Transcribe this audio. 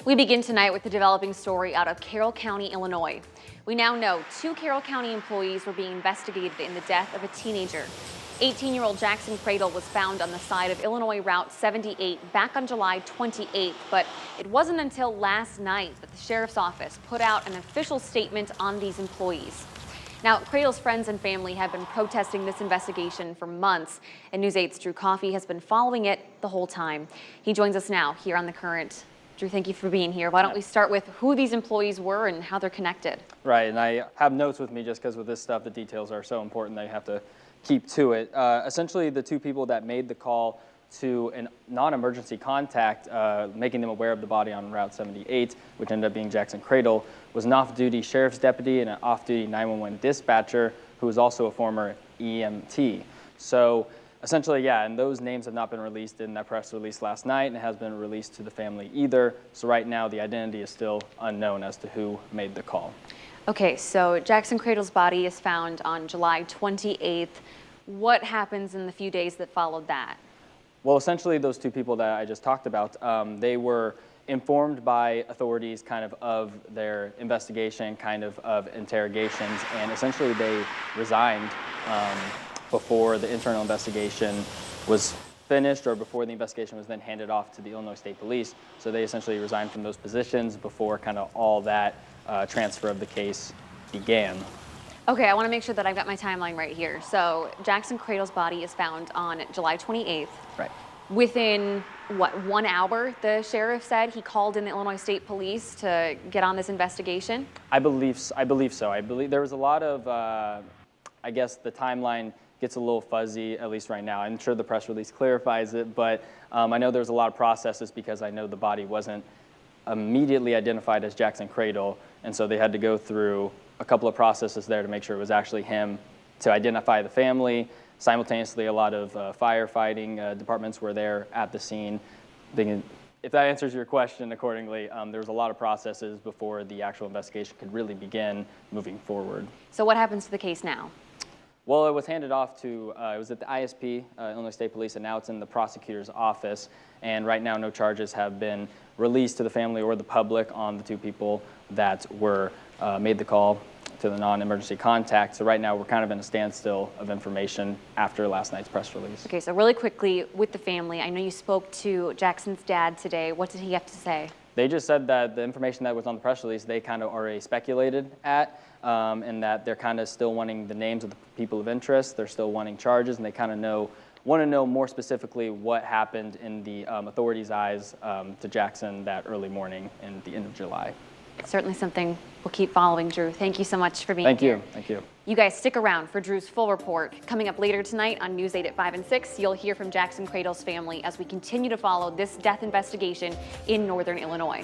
We begin tonight with the developing story out of Carroll County, Illinois. We now know 2 Carroll County employees were being investigated in the death of a teenager. 18-year-old Jackson Kradle was found on the side of Illinois Route 78 back on July 28th, but it wasn't until last night that the sheriff's office put out an official statement on these employees. Now, Kradle's friends and family have been protesting this investigation for months, and News 8's Drew Coffey has been following it the whole time. He joins us now here on The Current. Drew, thank you for being here. Why don't we start with who these employees were and how they're connected? Right, and I have notes with me just because with this stuff, the details are so important that you have to keep to it. Essentially, the 2 people that made the call to a non-emergency contact, making them aware of the body on Route 78, which ended up being Jackson Kradle, was an off-duty sheriff's deputy and an off-duty 911 dispatcher who was also a former EMT. So essentially, yeah, and those names have not been released in that press release last night, and it hasn't been released to the family either. So right now, the identity is still unknown as to who made the call. Okay, so Jackson Kradle's body is found on July 28th. What happens in the few days that followed that? Well, essentially, those 2 people that I just talked about, they were informed by authorities of their investigation, of interrogations, and essentially they resigned before the internal investigation was finished or before the investigation was then handed off to the Illinois State Police. So they essentially resigned from those positions before all that transfer of the case began. Okay, I want to make sure that I've got my timeline right here. So Jackson Kradle's body is found on July 28th. Right. Within, what, 1 hour, the sheriff said he called in the Illinois State Police to get on this investigation? I believe so. I believe there was a lot of, I guess the timeline gets a little fuzzy, at least right now. I'm sure the press release clarifies it, but I know there's a lot of processes because I know the body wasn't immediately identified as Jackson Kradle, and so they had to go through a couple of processes there to make sure it was actually him, to identify the family. Simultaneously, a lot of firefighting departments were there at the scene. If that answers your question accordingly, there was a lot of processes before the actual investigation could really begin moving forward. So what happens to the case now? Well, it was handed off to, it was at the ISP, Illinois State Police, and now it's in the prosecutor's office. And right now, no charges have been released to the family or the public on the 2 people that were made the call to the non-emergency contact. So right now, we're in a standstill of information after last night's press release. Okay, so really quickly with the family, I know you spoke to Jackson's dad today. What did he have to say? They just said that the information that was on the press release, they already speculated at, and that they're still wanting the names of the people of interest. They're still wanting charges, and they want to know more specifically what happened in the authorities' eyes to Jackson that early morning in the end of July. Certainly something we'll keep following, Drew. Thank you so much for being here. Thank you. You guys stick around for Drew's full report. Coming up later tonight on News 8 at 5 and 6, you'll hear from Jackson Kradle's family as we continue to follow this death investigation in Northern Illinois.